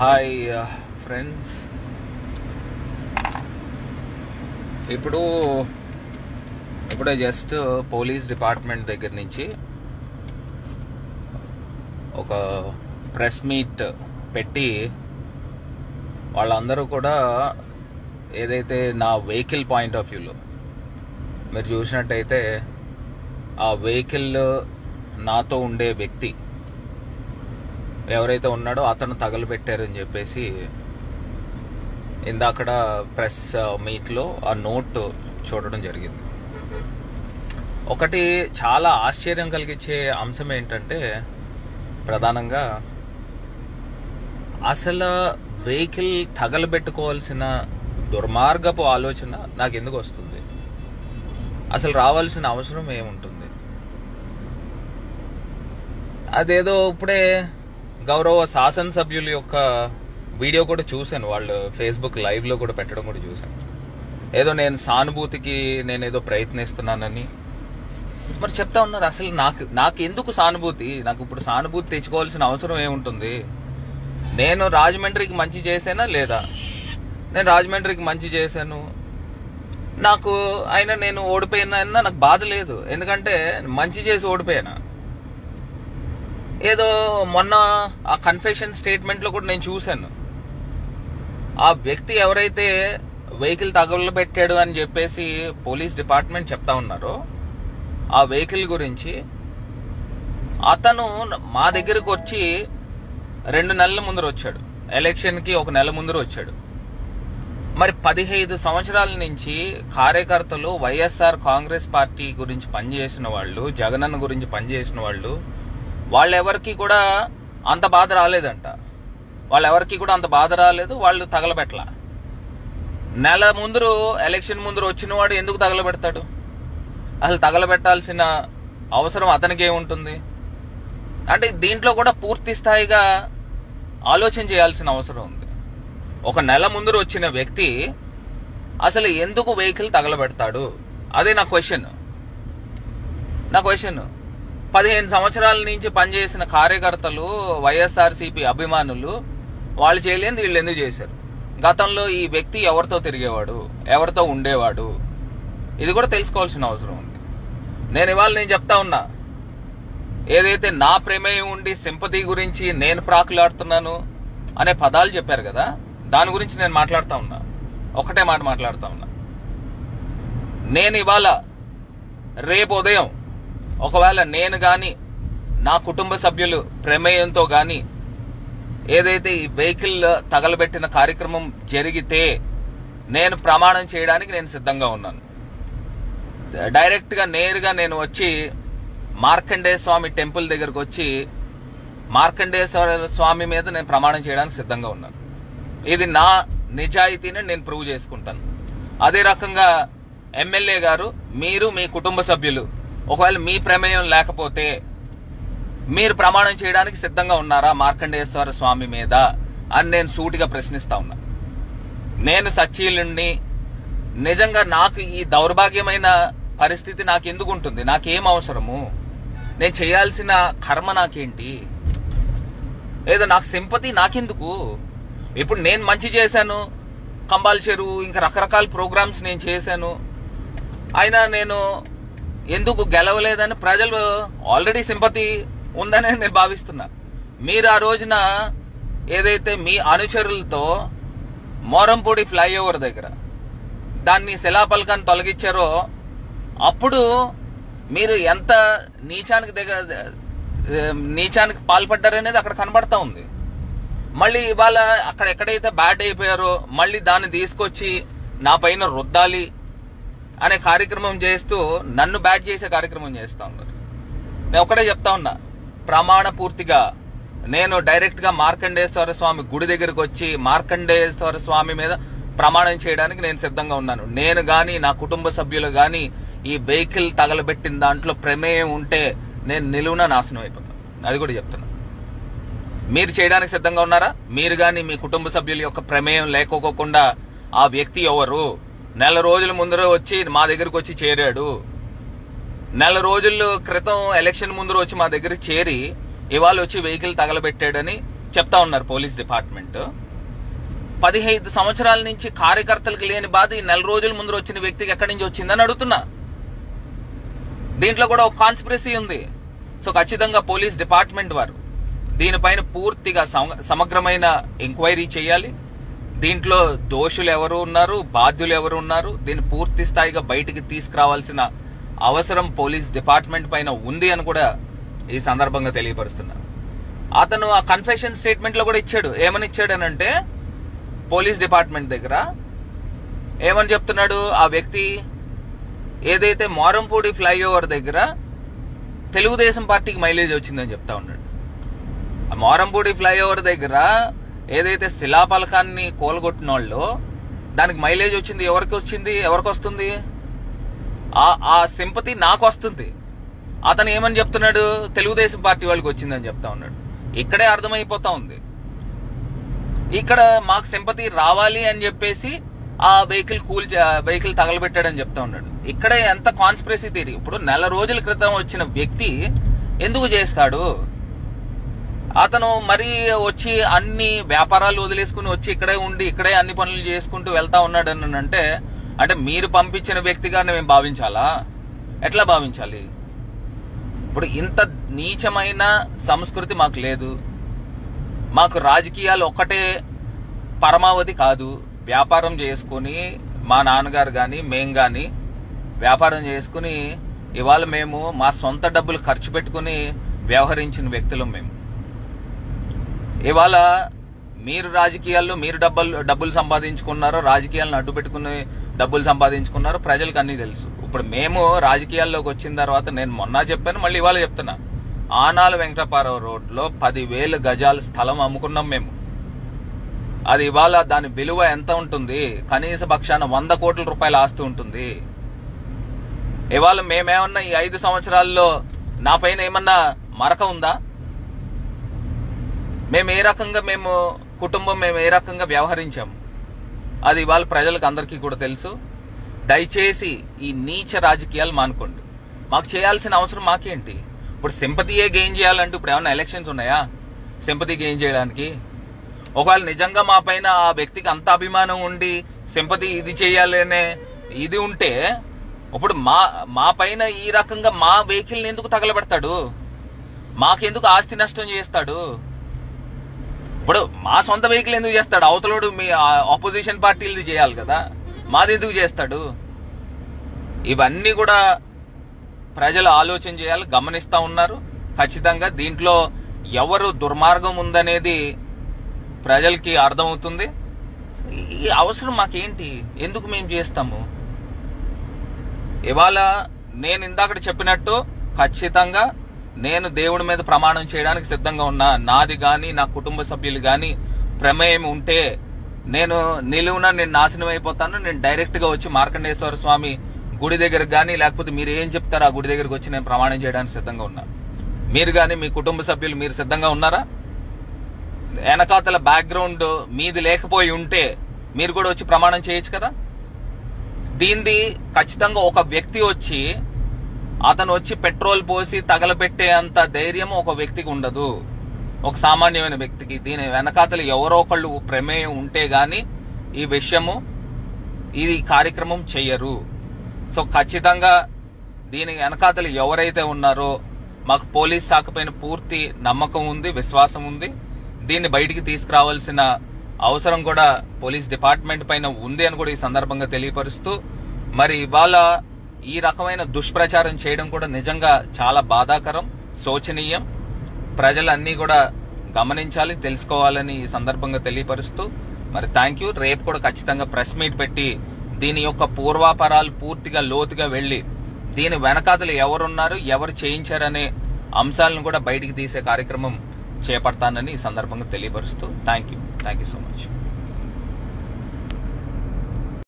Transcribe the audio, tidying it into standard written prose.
Hi friends, ఇప్పుడే just police department దగ్గర నుంచి ఒక ప్రెస్ మీట్ పెట్టి వాళ్ళందరూ కూడా ఏదైతే నా వెహికల్ పాయింట్ ఆఫ్ వ్యూలో మీరు చూసినట్టయితే ఆ వెహికల్ నాతో ఉండే వ్యక్తి ఎవరైతే ఉన్నాడో అతను తగలబెట్టారని చెప్పేసి ఇందాకడ ప్రెస్ మీట్లో ఆ నోట్ చూడడం జరిగింది. ఒకటి చాలా ఆశ్చర్యం కలిగించే అంశం ఏంటంటే, ప్రధానంగా అసలు వెహికల్ తగలబెట్టుకోవాల్సిన దుర్మార్గపు ఆలోచన నాకు ఎందుకు వస్తుంది? అసలు రావాల్సిన అవసరం ఏముంటుంది? అదేదో ఇప్పుడే గౌరవ శాసనసభ్యుల యొక్క వీడియో కూడా చూశాను, వాళ్ళు ఫేస్బుక్ లైవ్ లో కూడా పెట్టడం కూడా చూశాను. ఏదో నేను సానుభూతికి నేనేదో ప్రయత్నిస్తున్నానని మరి చెప్తా ఉన్నారు. అసలు నాకు ఎందుకు సానుభూతి? నాకు ఇప్పుడు సానుభూతి తెచ్చుకోవాల్సిన అవసరం ఏముంటుంది? నేను రాజమండ్రికి మంచి చేశానా లేదా? నేను రాజమండ్రికి మంచి చేశాను, నాకు అయినా నేను ఓడిపోయినా నాకు బాధ లేదు. ఎందుకంటే మంచి చేసి ఓడిపోయానా? ఏదో మొన్న ఆ కన్ఫెషన్ స్టేట్మెంట్ లో కూడా నేను చూశాను, ఆ వ్యక్తి ఎవరైతే వెహికల్ తగలబెట్టాడు అని చెప్పేసి పోలీస్ డిపార్ట్మెంట్ చెప్తా ఉన్నారో ఆ వెహికల్ గురించి అతను మా దగ్గరకు వచ్చి 2 నెలల ముందర వచ్చాడు, ఎలక్షన్ కి 1 నెల ముందర వచ్చాడు. మరి 15 సంవత్సరాల నుంచి కార్యకర్తలు వైఎస్ఆర్ కాంగ్రెస్ పార్టీ గురించి పనిచేసిన వాళ్ళు, జగనన్న గురించి పనిచేసిన వాళ్ళెవరికి కూడా అంత బాధ రాలేదంట. వాళ్ళెవరికి కూడా అంత బాధ రాలేదు, వాళ్ళు తగలబెట్టలా. నెల ముందరు ఎలక్షన్ ముందర వచ్చిన వాడు ఎందుకు తగలబెడతాడు? అసలు తగలబెట్టాల్సిన అవసరం అతనికి ఏముంటుంది? అంటే దీంట్లో కూడా పూర్తి స్థాయిగా ఆలోచన చేయాల్సిన అవసరం ఉంది. 1 నెల ముందర వచ్చిన వ్యక్తి అసలు ఎందుకు వెహికల్ తగలబెడతాడు? అదే నా క్వశ్చన్. 15 సంవత్సరాల నుంచి పనిచేసిన కార్యకర్తలు, వైఎస్ఆర్సీపీ అభిమానులు వాళ్ళు చేయలేని వీళ్ళు ఎందుకు చేశారు? గతంలో ఈ వ్యక్తి ఎవరితో తిరిగేవాడు, ఎవరితో ఉండేవాడు, ఇది కూడా తెలుసుకోవాల్సిన అవసరం ఉంది. నేను చెప్తా ఉన్నా, ఏదైతే నా ప్రమేయం ఉండి సింపతి గురించి నేను ప్రాకులాడుతున్నాను అనే పదాలు చెప్పారు కదా, దాని గురించి నేను మాట్లాడుతా ఉన్నా. ఒకటే మాట మాట్లాడుతా ఉన్నా. నేను ఇవాళ రేపు ఉదయం ఒకవేళ నేను గాని నా కుటుంబ సభ్యులు ప్రమేయంతో గాని ఏదైతే ఈ వెహికల్ తగలబెట్టిన కార్యక్రమం జరిగితే నేను ప్రమాణం చేయడానికి నేను సిద్ధంగా ఉన్నాను. డైరెక్ట్ గా నేరుగా నేను వచ్చి మార్కండేయ స్వామి టెంపుల్ దగ్గరకు వచ్చి మార్కండేయ స్వామి మీద నేను ప్రమాణం చేయడానికి సిద్ధంగా ఉన్నాను. ఇది నా నిజాయితీని నేను ప్రూవ్ చేసుకుంటాను. అదే రకంగా ఎమ్మెల్యే గారు, మీరు మీ కుటుంబ సభ్యులు ఒకవేళ మీ ప్రమేయం లేకపోతే మీరు ప్రమాణం చేయడానికి సిద్ధంగా ఉన్నారా మార్కండేశ్వర స్వామి మీద అని నేను సూటిగా ప్రశ్నిస్తా ఉన్నా. నేను సచ్చీలుణ్ణి. నిజంగా నాకు ఈ దౌర్భాగ్యమైన పరిస్థితి నాకెందుకు ఉంటుంది? నాకేం అవసరము? నేను చేయాల్సిన కర్మ నాకేంటి? ఏదో నాకు సింపతి నాకెందుకు? ఇప్పుడు నేను మంచి చేశాను, కంబాల్ చెరువు ఇంకా రకరకాల ప్రోగ్రామ్స్ నేను చేశాను, అయినా నేను ఎందుకు గెలవలేదని ప్రజలు ఆల్రెడీ సింపతి ఉందని నేను భావిస్తున్నా. మీరు ఆ రోజున ఏదైతే మీ అనుచరులతో మోరంపూడి ఫ్లైఓవర్ దగ్గర దాన్ని శిలాపలకాన్ని తొలగించారో అప్పుడు మీరు ఎంత నీచానికి పాల్పడ్డారనేది అక్కడ కనబడతా ఉంది. మళ్ళీ ఇవాళ అక్కడ ఎక్కడైతే బ్యాడ్ అయిపోయారో మళ్ళీ దాన్ని తీసుకొచ్చి నా పైన రుద్దాలి అనే కార్యక్రమం చేస్తూ నన్ను బ్యాట్ చేసే కార్యక్రమం చేస్తా ఉన్నారు. నేను ఒకటే చెప్తా ఉన్నా, ప్రమాణ పూర్తిగా నేను డైరెక్ట్ గా మార్కండేశ్వర స్వామి గుడి దగ్గరకు వచ్చి మార్కండేశ్వర స్వామి మీద ప్రమాణం చేయడానికి నేను సిద్ధంగా ఉన్నాను. నేను గాని నా కుటుంబ సభ్యులు గాని ఈ వెహికల్ తగలబెట్టిన దాంట్లో ప్రమేయం ఉంటే నేను నిలువున నాశనం అయిపోతాను. అది కూడా చెప్తున్నా. మీరు చేయడానికి సిద్ధంగా ఉన్నారా? మీరు గాని మీ కుటుంబ సభ్యుల యొక్క ప్రమేయం లేకోకుండా ఆ వ్యక్తి ఎవరు? నెల రోజుల ముందర వచ్చి మా దగ్గరకు వచ్చి చేరాడు. నెల రోజుల క్రితం ఎలక్షన్ ముందర వచ్చి మా దగ్గర చేరి ఇవాళ వచ్చి వెహికల్ తగలబెట్టాడని చెప్తా ఉన్నారు పోలీస్ డిపార్ట్మెంట్. 15 సంవత్సరాల నుంచి కార్యకర్తలకు లేని బాధ ఈ 4 రోజుల ముందు వచ్చిన వ్యక్తికి ఎక్కడి నుంచి వచ్చిందని అడుగుతున్నా. దీంట్లో కూడా ఒక కాన్స్పిరసీ ఉంది. సో ఖచ్చితంగా పోలీస్ డిపార్ట్మెంట్ వారు దీనిపైన పూర్తిగా సమగ్రమైన ఎంక్వైరీ చేయాలి. దీంట్లో దోషులు ఎవరు ఉన్నారు, బాధ్యులు ఎవరు ఉన్నారు, దీన్ని పూర్తి స్థాయిగా బయటికి తీసుకురావాల్సిన అవసరం పోలీస్ డిపార్ట్మెంట్ పైన ఉంది అని కూడా ఈ సందర్భంగా తెలియపరుస్తున్నా. అతను ఆ కన్ఫెషన్ స్టేట్మెంట్ లో కూడా ఇచ్చాడు. ఏమని ఇచ్చాడనంటే పోలీస్ డిపార్ట్మెంట్ దగ్గర ఏమని చెప్తున్నాడు, ఆ వ్యక్తి ఏదైతే మోరంపూడి ఫ్లైఓవర్ దగ్గర తెలుగుదేశం పార్టీకి మైలేజ్ వచ్చిందని చెప్తా ఉన్నాడు. ఆ మోరంపూడి ఫ్లైఓవర్ దగ్గర ఏదైతే శిలాపలకాన్ని కోలగొట్టిన వాళ్ళు దానికి మైలేజ్ వచ్చింది, ఎవరికి వస్తుంది? ఆ సింపతి నాకు వస్తుంది. అతను ఏమని చెప్తున్నాడు, తెలుగుదేశం పార్టీ వాళ్ళకి వచ్చిందని చెప్తా ఉన్నాడు. ఇక్కడే అర్థమైపోతా ఉంది. ఇక్కడ మాకు సింపతి రావాలి అని చెప్పేసి ఆ వెహికల్ తగలబెట్టాడని చెప్తా ఉన్నాడు. ఇక్కడే ఎంత కాన్స్పిరసీ థియరీ. ఇప్పుడు 4 రోజుల క్రితం వచ్చిన వ్యక్తి ఎందుకు చేస్తాడు? అతను మరీ వచ్చి అన్ని వ్యాపారాలు వదిలేసుకుని వచ్చి ఇక్కడే ఉండి ఇక్కడే అన్ని పనులు చేసుకుంటూ వెళ్తా ఉన్నాడు అని అంటే మీరు పంపించిన వ్యక్తిగా మేము భావించాలా? ఎట్లా భావించాలి? ఇప్పుడు ఇంత నీచమైన సంస్కృతి మాకు లేదు. మాకు రాజకీయాలు ఒక్కటే పరమావధి కాదు. వ్యాపారం చేసుకుని మా నాన్నగారు గాని మేం గాని వ్యాపారం చేసుకుని ఇవాళ మేము మా సొంత డబ్బులు ఖర్చు పెట్టుకుని వ్యవహరించిన వ్యక్తులు మేము. ఇవాళ మీరు రాజకీయాల్లో మీరు డబ్బులు సంపాదించుకున్నారు, రాజకీయాలను అడ్డు పెట్టుకుని డబ్బులు సంపాదించుకున్నారు, ప్రజలకు అన్నీ తెలుసు. ఇప్పుడు మేము రాజకీయాల్లోకి వచ్చిన తర్వాత నేను మొన్న చెప్పాను, మళ్ళీ ఇవాళ చెప్తున్నా, ఆనాల వెంకటపారావు రోడ్లో 10,000 గజాల స్థలం అమ్ముకున్నాం మేము. అది ఇవాళ దాని విలువ ఎంత ఉంటుంది? కనీస పక్షాన 100 కోట్ల రూపాయల ఆస్తి ఉంటుంది. ఇవాళ మేమేమన్నా ఈ 5 సంవత్సరాల్లో నా పైన ఏమన్నా మరక ఉందా? మేము ఏ రకంగా వ్యవహరించాము అది ఇవాళ ప్రజలకు అందరికీ కూడా తెలుసు. దయచేసి ఈ నీచ రాజకీయాలు మానుకోండి. మాకు చేయాల్సిన అవసరం మాకేంటి? ఇప్పుడు సింపతియే గెయిన్ చేయాలంటే ఇప్పుడు ఏమన్నా ఎలక్షన్స్ ఉన్నాయా సింపతి గెయిన్ చేయడానికి? ఒకవేళ నిజంగా మా పైన ఆ వ్యక్తికి అంత అభిమానం ఉండి సింపతి ఇది చేయాలనే ఇది ఉంటే ఇప్పుడు మా పైన ఈ రకంగా మా వెహికల్ని ఎందుకు తగలబెడతాడు? మాకెందుకు ఆస్తి నష్టం చేస్తాడు? ఇప్పుడు మా సొంత వెహికల్ ఎందుకు చేస్తాడు? అవతలోడు మీ ఆపోజిషన్ పార్టీలది చేయాలి కదా, మాది ఎందుకు చేస్తాడు? ఇవన్నీ కూడా ప్రజలు ఆలోచన చేయాలి, గమనిస్తా ఉన్నారు. ఖచ్చితంగా దీంట్లో ఎవరు దుర్మార్గం ఉందనేది ప్రజలకి అర్థమవుతుంది. ఈ అవసరం మాకేంటి? ఎందుకు మేము చేస్తాము? ఇవాళ నేను ఇందాక చెప్పినట్టు ఖచ్చితంగా నేను దేవుడి మీద ప్రమాణం చేయడానికి సిద్ధంగా ఉన్నా. నాది గాని నా కుటుంబ సభ్యులు గాని ప్రమేయం ఉంటే నేను నాశనం అయిపోతాను. నేను డైరెక్ట్ గా వచ్చి మార్కండేశ్వర స్వామి గుడి దగ్గరకు గానీ లేకపోతే మీరు ఏం చెప్తారో ఆ గుడి దగ్గరకు వచ్చి నేను ప్రమాణం చేయడానికి సిద్ధంగా ఉన్నా. మీరు గాని మీ కుటుంబ సభ్యులు మీరు సిద్ధంగా ఉన్నారా? వెనకాతల బ్యాక్గ్రౌండ్ మీది లేకపోయి ఉంటే మీరు కూడా వచ్చి ప్రమాణం చేయొచ్చు కదా. దీనిది ఖచ్చితంగా ఒక వ్యక్తి వచ్చి అతను వచ్చి పెట్రోల్ పోసి తగలబెట్టే అంత ధైర్యం ఒక వ్యక్తికి ఉండదు, ఒక సామాన్యమైన వ్యక్తికి. దీని వెనకాతలు ఎవరో ఒకళ్ళు ప్రమేయం ఉంటే గాని ఈ విషయము ఈ కార్యక్రమం చెయ్యరు. సో ఖచ్చితంగా దీని వెనకాతలు ఎవరైతే ఉన్నారో మాకు పోలీస్ శాఖ పైన పూర్తి నమ్మకం ఉంది, విశ్వాసం ఉంది. దీన్ని బయటికి తీసుకురావాల్సిన అవసరం కూడా పోలీస్ డిపార్ట్మెంట్ పైన ఉంది అని కూడా ఈ సందర్భంగా తెలియపరుస్తూ, మరి ఇవాళ ఈ రకమైన దుష్ప్రచారం చేయడం కూడా నిజంగా చాలా బాధాకరం, శోచనీయం. ప్రజలన్నీ కూడా గమనించాలి, తెలుసుకోవాలని ఈ సందర్భంగా తెలియపరుస్తూ మరి థ్యాంక్ యూ. రేపు కూడా ఖచ్చితంగా ప్రెస్ మీట్ పెట్టి దీని యొక్క పూర్వాపరాలు పూర్తిగా లోతుగా వెళ్లి దీని వెనకాతలు ఎవరున్నారు, ఎవరు చేయించారనే అంశాలను కూడా బయటికి తీసే కార్యక్రమం చేపడతానని ఈ సందర్భంగా తెలియపరుస్తూ థ్యాంక్ యూ సో మచ్.